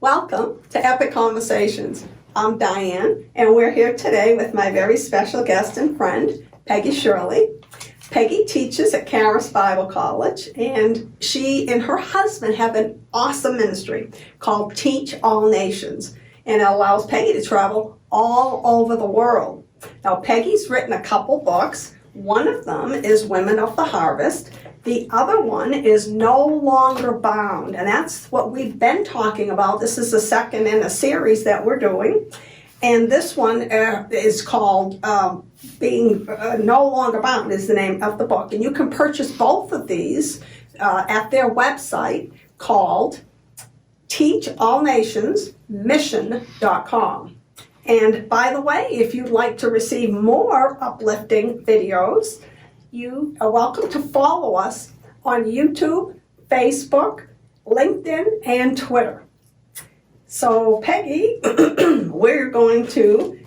Welcome to Epic Conversations. I'm Diane, and we're here today with my very special guest and friend, Peggy Shirley. Peggy teaches at Charis Bible College, and she and her husband have an awesome ministry called Teach All Nations, and it allows Peggy to travel all over the world. Now, Peggy's written a couple books. One of them is Women of the Harvest. The other one is No Longer Bound, and that's what we've been talking about. This is the second in a series that we're doing, and this one is called Being No Longer Bound is the name of the book, and you can purchase both of these at their website called teachallnationsmission.com. And by the way, if you'd like to receive more uplifting videos, you are welcome to follow us on YouTube, Facebook, LinkedIn, and Twitter. So, Peggy, we're going to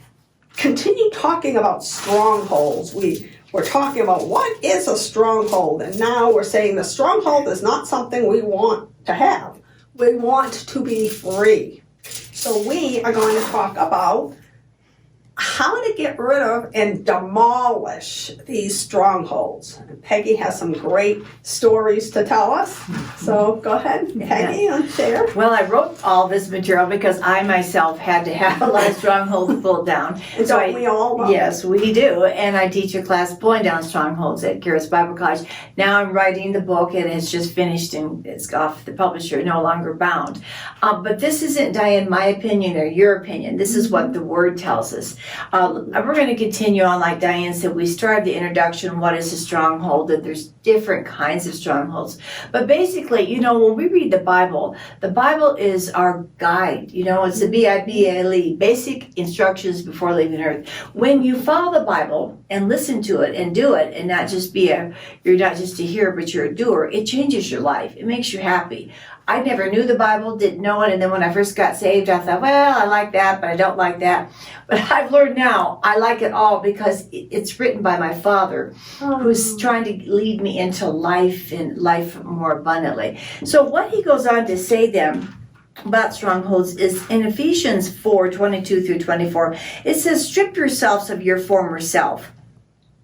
continue talking about strongholds. We're talking about what is a stronghold, and now we're saying the stronghold is not something we want to have. We want to be free. So we are going to talk about how to get rid of and demolish these strongholds. Peggy has some great stories to tell us. So go ahead, Peggy, and share. Well, I wrote all this material because I myself had to have a lot of strongholds pulled down. And so we all know. Yes, we do. And I teach a class pulling down strongholds at Charis Bible College. Now I'm writing the book, and it's just finished, and it's off the publisher, No Longer Bound. But this isn't, Diane, my opinion or your opinion. This is what the Word tells us. We're going to continue on, like Diane said. We started the introduction, what is a stronghold, and there's different kinds of strongholds. But basically, when we read the Bible is our guide. It's the Bible, basic instructions before leaving earth. When you follow the Bible and listen to it and do it, and not just you're not just a hearer, but you're a doer, it changes your life. It makes you happy. I never knew the Bible, didn't know it, and then when I first got saved, I thought, well, I like that, but I don't like that. But I've learned now, I like it all because it's written by my Father, who's trying to lead me into life and life more abundantly. So what he goes on to say then about strongholds is in Ephesians 4:22 through 24, it says, strip yourselves of your former self,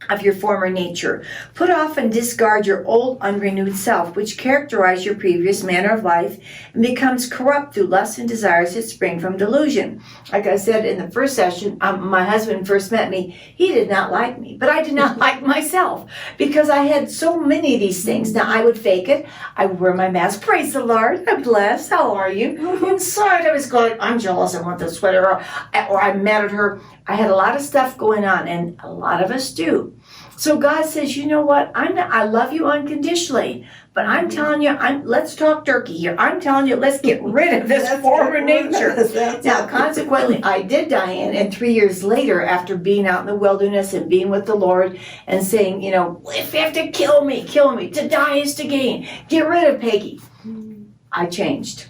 of your former nature. Put off and discard your old unrenewed self, which characterized your previous manner of life and becomes corrupt through lusts and desires that spring from delusion. Like I said in the first session, my husband first met me. He did not like me, but I did not like myself because I had so many of these things. Now, I would fake it. I would wear my mask. Praise the Lord. I'm blessed. How are you? Inside, I was going, I'm jealous. I want this sweater. Or I'm mad at her. I had a lot of stuff going on, and a lot of us do. So God says, you know what? I love you unconditionally, but I'm telling you, let's talk turkey here. I'm telling you, let's get rid of this former nature. Now, consequently, I did, Diane, and 3 years later, after being out in the wilderness and being with the Lord and saying, if you have to kill me, to die is to gain. Get rid of Peggy. I changed.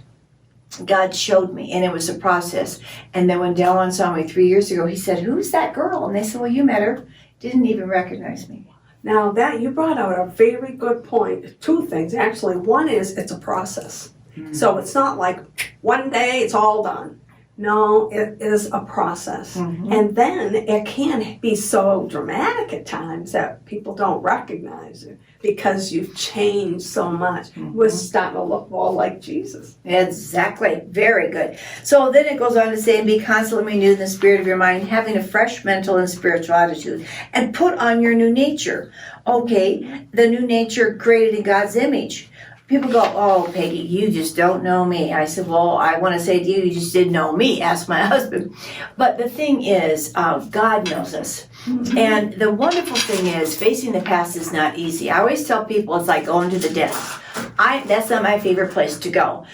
God showed me, and it was a process. And then when Dallon saw me 3 years ago, he said, who's that girl? And they said, well, you met her. Didn't even recognize me. Now that you brought out a very good point. Two things, actually. One is it's a process. Mm-hmm. So it's not like one day it's all done. No, it is a process. Mm-hmm. And then it can be so dramatic at times that people don't recognize it because you've changed so much. Mm-hmm. We're starting to look more like Jesus. Exactly. Very good. So then it goes on to say, be constantly renewed in the spirit of your mind, having a fresh mental and spiritual attitude, and put on your new nature. Okay, the new nature created in God's image. People go, oh, Peggy, you just don't know me. I said, well, I want to say to you, you just didn't know me. Ask my husband. But the thing is, God knows us. Mm-hmm. And the wonderful thing is, facing the past is not easy. I always tell people it's like going to the dentist. That's not my favorite place to go.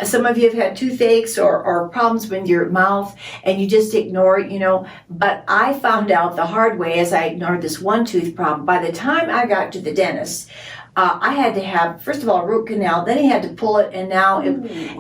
Some of you have had toothaches or problems with your mouth, and you just ignore it, But I found out the hard way as I ignored this one tooth problem. By the time I got to the dentist, I had to have, first of all, a root canal, then he had to pull it, and now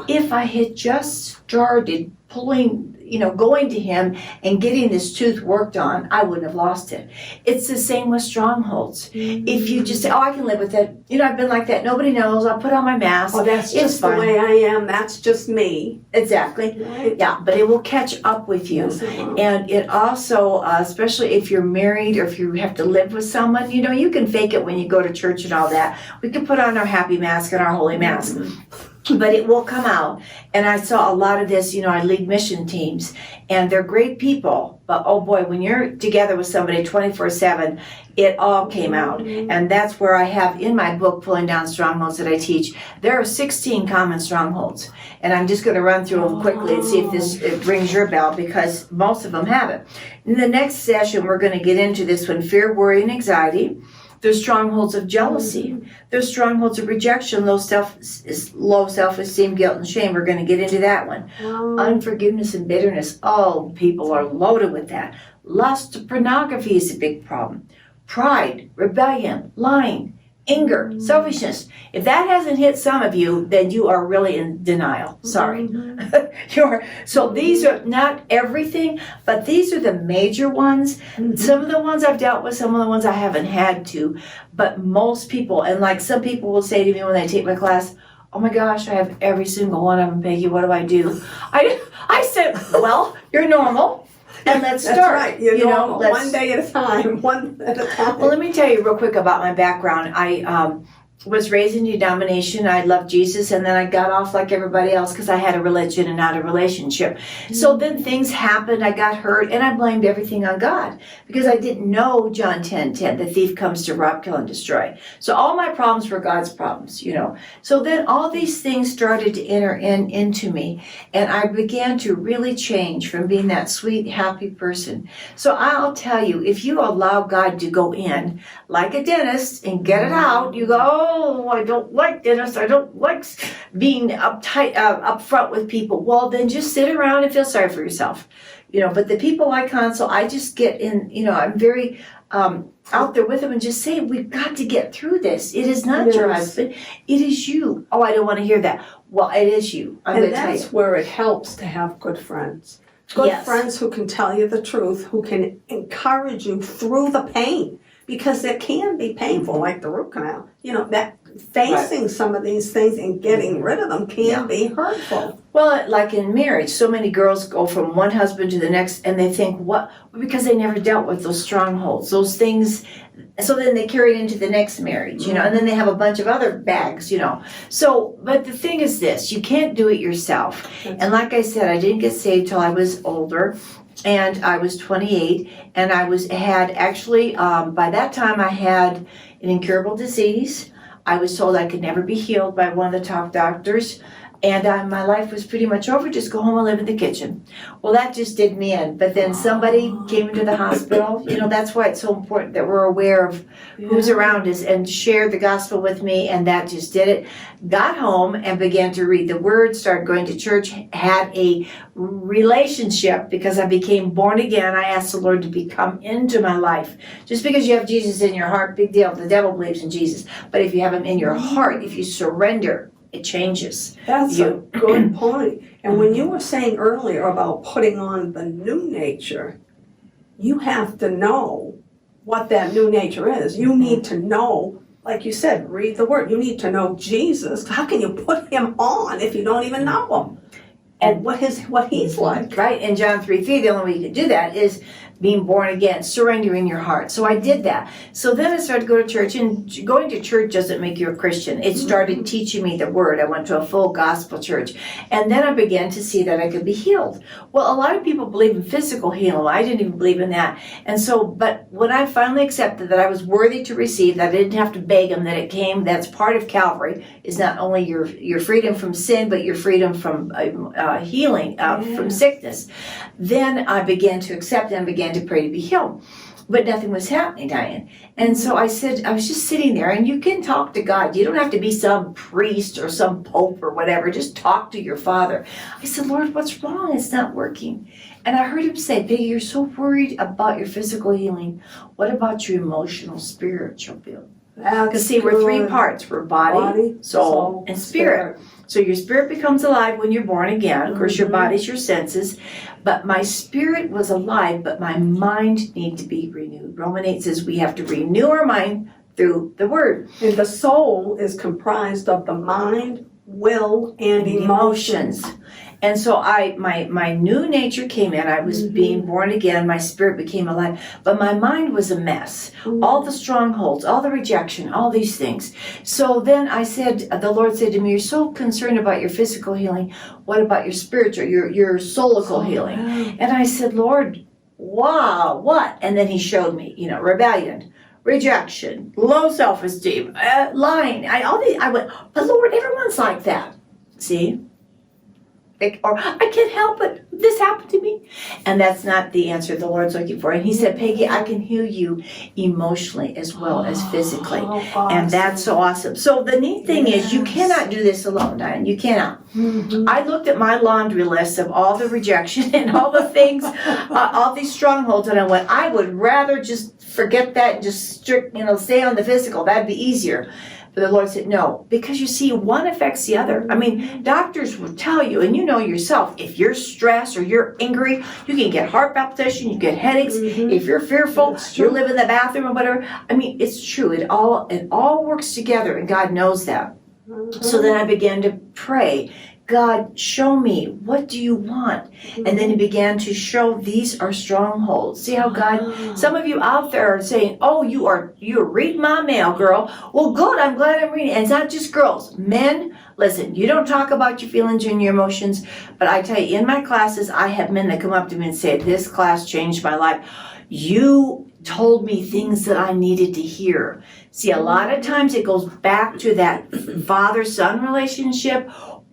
if I had just started pulling, going to him and getting this tooth worked on, I wouldn't have lost it. It's the same with strongholds. If you just say, oh, I can live with it. I've been like that. Nobody knows. I'll put on my mask. Oh, that's It's just fine. the way I am. That's just me. Exactly. Right? Yeah, but it will catch up with you. Yes, it will. And it also, especially if you're married or if you have to live with someone, you can fake it when you go to church and all that. We can put on our happy mask and our holy mask. But it will come out. And I saw a lot of this, I lead mission teams, and they're great people. But oh boy, when you're together with somebody 24/7, it all came out. And that's where I have in my book, Pulling Down Strongholds, that I teach, there are 16 common strongholds. And I'm just going to run through them quickly and see if it rings your bell, because most of them have it. In the next session, we're going to get into this one: fear, worry, and anxiety. There's strongholds of jealousy. There's strongholds of rejection, low self-esteem, guilt, and shame. We're going to get into that one. Unforgiveness and bitterness. Oh, people are loaded with that. Lust, pornography is a big problem. Pride, rebellion, lying, anger, selfishness. If that hasn't hit some of you, then you are really in denial. Sorry. So these are not everything, but these are the major ones. Some of the ones I've dealt with, some of the ones I haven't had to, but most people, and like some people will say to me when they take my class, oh my gosh, I have every single one of them, Peggy, what do I do? I said, well, you're normal. And let's start. That's right. You're normal. One day at a time. One at a time. Well, let me tell you real quick about my background. I was raised in denomination. I loved Jesus, and then I got off like everybody else because I had a religion and not a relationship. So then things happened. I got hurt, and I blamed everything on God because I didn't know John 10:10. The thief comes to rob, kill, and destroy. So all my problems were God's problems, So then all these things started to enter into me, and I began to really change from being that sweet, happy person. So I'll tell you, if you allow God to go in like a dentist and get it out, you go, oh, I don't like dentists. I don't like being uptight, up front with people. Well, then just sit around and feel sorry for yourself. But the people I consult, I just get in, I'm very out there with them and just say, we've got to get through this. It is not your husband. It is you. Oh, I don't want to hear that. Well, it is you. I'm going to tell you. And that's where it helps to have good friends. Good friends who can tell you the truth, who can encourage you through the pain. Because it can be painful, like the root canal. That facing some of these things and getting rid of them can be hurtful. Well, like in marriage, so many girls go from one husband to the next, and they think, what? Because they never dealt with those strongholds, those things. So then they carry it into the next marriage, and then they have a bunch of other bags, So, but the thing is this, you can't do it yourself. And like I said, I didn't get saved till I was older. And I was 28, and I had actually, by that time I had an incurable disease. I was told I could never be healed by one of the top doctors. And my life was pretty much over. Just go home and live in the kitchen. Well, that just did me in. But then somebody came into the hospital. That's why it's so important that we're aware of who's around us, and shared the gospel with me. And that just did it. Got home and began to read the word, started going to church, had a relationship because I became born again. I asked the Lord to come into my life. Just because you have Jesus in your heart, big deal. The devil believes in Jesus. But if you have him in your heart, if you surrender, it changes. That's a good point. And when you were saying earlier about putting on the new nature, you have to know what that new nature is. You need to know, like you said, read the word. You need to know Jesus. How can you put him on if you don't even know him? And what he's like. Right, in John 3:3, the only way you can do that is being born again, surrendering your heart. So I did that. So then I started to go to church, and going to church doesn't make you a Christian. It started teaching me the word. I went to a full gospel church. And then I began to see that I could be healed. Well, a lot of people believe in physical healing. I didn't even believe in that. And so, but when I finally accepted that I was worthy to receive, that I didn't have to beg him, that it came, that's part of Calvary, is not only your freedom from sin, but your freedom from healing, from sickness. Then I began to accept and began to pray to be healed. But nothing was happening, Diane. And so I said, I was just sitting there, and you can talk to God. You don't have to be some priest or some pope or whatever. Just talk to your Father. I said, Lord, what's wrong? It's not working. And I heard him say, Peggy, you're so worried about your physical healing. What about your emotional, spiritual Because see, we're three parts. We're body, soul, and spirit. So your spirit becomes alive when you're born again. Of course, your body's your senses. But my spirit was alive, but my mind needed to be renewed. Romans 8 says we have to renew our mind through the Word. And the soul is comprised of the mind, will, and emotions. And so my new nature came in. I was being born again. My spirit became alive. But my mind was a mess. All the strongholds, all the rejection, all these things. So then I said, the Lord said to me, you're so concerned about your physical healing. What about your spiritual, your soulical healing? And I said, Lord, wow, what? And then he showed me, rebellion, rejection, low self-esteem, lying. I went, but Lord, everyone's like that. See? Or I can't help it. This happened to me. And that's not the answer the Lord's looking for. And he said, Peggy, I can heal you emotionally as well as physically. Awesome. And that's so awesome. So the neat thing is you cannot do this alone, Diane. You cannot. I looked at my laundry list of all the rejection and all the things, all these strongholds, and I went, I would rather just forget that and just stay on the physical. That'd be easier. But the Lord said, no, because you see, one affects the other. I mean, doctors will tell you, and you know yourself, if you're stressed or you're angry, you can get heart palpitation, you get headaches. If you're fearful, you live in the bathroom or whatever. I mean, it's true. It all works together, and God knows that. So then I began to pray, God, show me, what do you want? And then he began to show these are strongholds. See how God, some of you out there are saying, oh, you're reading my mail, girl. Well, good, I'm glad I'm reading. And it's not just girls. Men, listen, you don't talk about your feelings and your emotions, but I tell you, in my classes, I have men that come up to me and say, this class changed my life. You told me things that I needed to hear. See, a lot of times it goes back to that father-son relationship,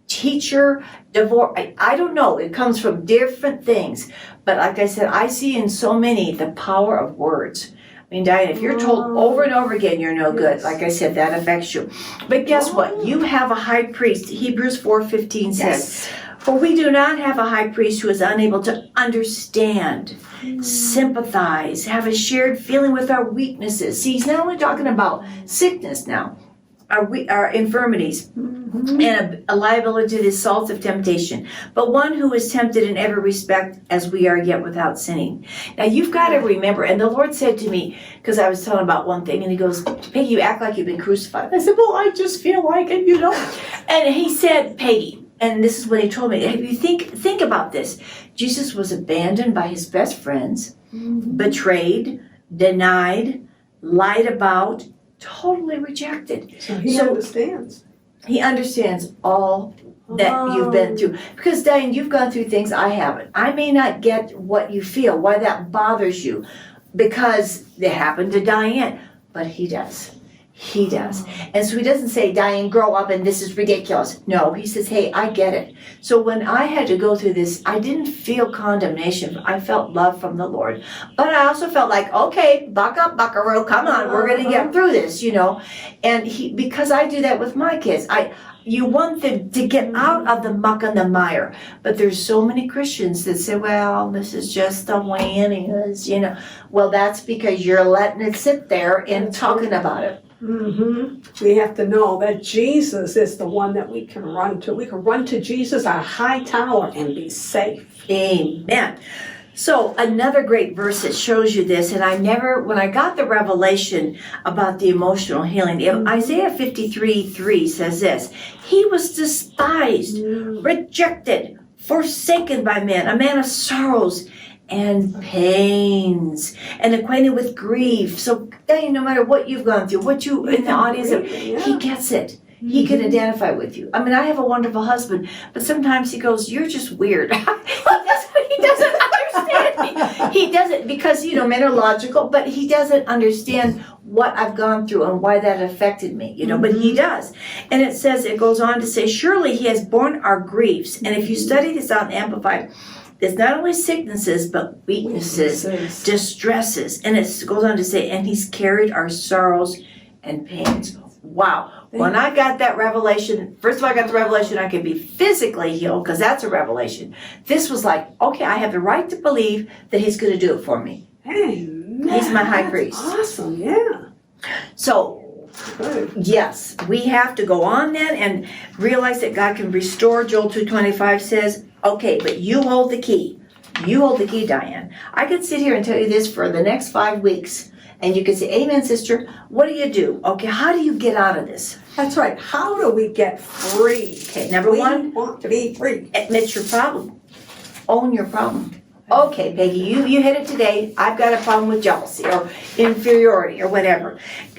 teacher, divorce, I don't know. It comes from different things. But like I said, I see in so many the power of words. I mean, Diane, if you're told over and over again you're no good, like I said, that affects you. But guess what? You have a high priest. Hebrews 4:15 says, for we do not have a high priest who is unable to understand, sympathize, have a shared feeling with our weaknesses. See, he's not only talking about sickness now, our infirmities, and a liability to the assaults of temptation, but one who is tempted in every respect as we are, yet without sinning. Now you've got to remember, and the Lord said to me, because I was telling about one thing, and he goes, Peggy, you act like you've been crucified. I said, well, I just feel like it, And he said, Peggy, and this is what he told me, if you think about this, Jesus was abandoned by his best friends, betrayed, denied, lied about, totally rejected. So he understands. He understands all that you've been through. Because, Diane, you've gone through things I haven't. I may not get what you feel, why that bothers you, because they happened to Diane. But he does. He does. And so he doesn't say, Diane, grow up and this is ridiculous. No, he says, hey, I get it. So when I had to go through this, I didn't feel condemnation. I felt love from the Lord. But I also felt like, okay, buck up, buckaroo, come on, we're going to get through this, And because I do that with my kids, you want them to get out of the muck and the mire. But there's so many Christians that say, well, this is just the way it is, Well, that's because you're letting it sit there and talking about it. We have to know that Jesus is the one that we can run to. We can run to Jesus, our high tower, and be safe. Amen. So another great verse that shows you this, and when I got the revelation about the emotional healing, Isaiah 53:3 says this, he was despised, rejected, forsaken by men, a man of sorrows and pains, and acquainted with grief. So, no matter what you've gone through, what you in the audience, he gets it. He can identify with you. I mean, I have a wonderful husband, but sometimes he goes, you're just weird. He doesn't understand me. He doesn't, because, men are logical, but he doesn't understand what I've gone through and why that affected me, but he does. And it goes on to say, surely he has borne our griefs. And if you study this out in Amplified, there's not only sicknesses, but weaknesses, distresses. And it goes on to say, and he's carried our sorrows and pains. Wow. When I got that revelation, first of all, I got the revelation I could be physically healed, because that's a revelation. This was like, okay, I have the right to believe that he's going to do it for me. Amen. He's my high priest. Awesome, yeah. So Good. Yes, we have to go on then and realize that God can restore. Joel 2:25 says, okay, but you hold the key. You hold the key, Diane. I could sit here and tell you this for the next 5 weeks, and you could say, amen, sister. What do you do? Okay, how do you get out of this? That's right. How do we get free? Okay, number We one, want to be free. admit your problem. Own your problem. Okay, Peggy, you hit it today. I've got a problem with jealousy or inferiority or whatever.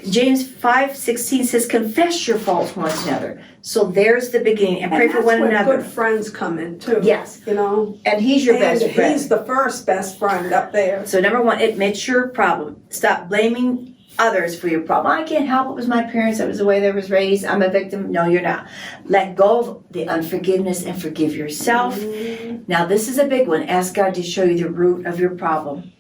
James 5:16 says, confess your faults one to another. So there's the beginning, and pray for one And that's another. where good friends come in too. Yes. You know. And he's your best And friend. he's the first best friend up there. So number one, admit your problem. Stop blaming others for your problem. I can't help it. It was my parents. That was the way they was raised. I'm a victim. No, you're not. Let go of the unforgiveness and forgive yourself. Now, this is a big one. Ask God to show you the root of your problem.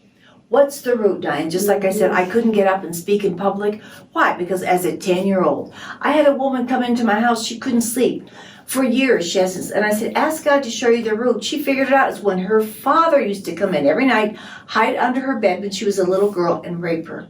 What's the root, Diane? Just like I said, I couldn't get up and speak in public. Why? Because as a 10-year-old, I had a woman come into my house. She couldn't sleep. For years, she hasn't. And I said, ask God to show you the root. She figured it out. It's when her father used to come in every night, hide under her bed when she was a little girl, and rape her.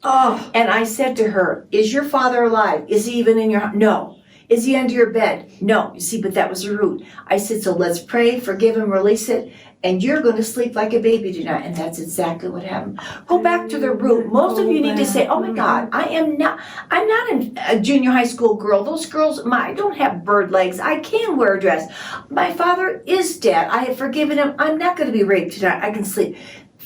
Oh, And I said to her, is your father alive? Is he even in your house? No. Is he under your bed? No. You see, but that was the root. I said, so let's pray, forgive him, release it, and you're going to sleep like a baby tonight. And that's exactly what happened. Go back to the root. Most of you need to say, oh my God, I'm not a junior high school girl. Those girls, I don't have bird legs. I can wear a dress. My father is dead. I have forgiven him. I'm not going to be raped tonight. I can sleep.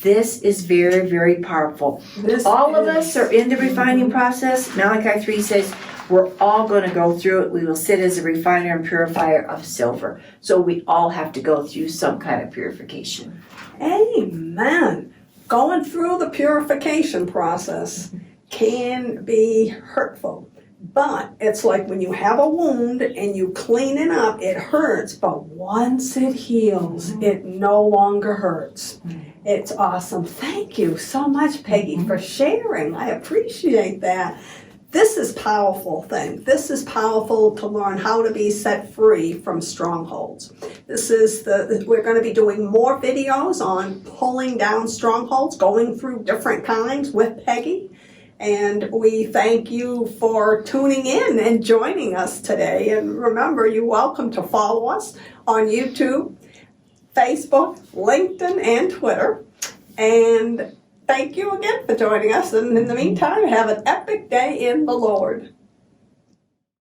This is very, very powerful. All of us are in the refining process. Malachi 3 says, we're all going to go through it. We will sit as a refiner and purifier of silver. So we all have to go through some kind of purification. Amen. Going through the purification process can be hurtful. But it's like when you have a wound and you clean it up, it hurts. But once it heals, it no longer hurts. It's awesome. Thank you so much, Peggy, for sharing. I appreciate that. This is powerful thing. This is powerful to learn how to be set free from strongholds. We're going to be doing more videos on pulling down strongholds, going through different kinds with Peggy. And we thank you for tuning in and joining us today. And remember, you're welcome to follow us on YouTube, Facebook, LinkedIn, and Twitter. And thank you again for joining us. And in the meantime, have an epic day in the Lord.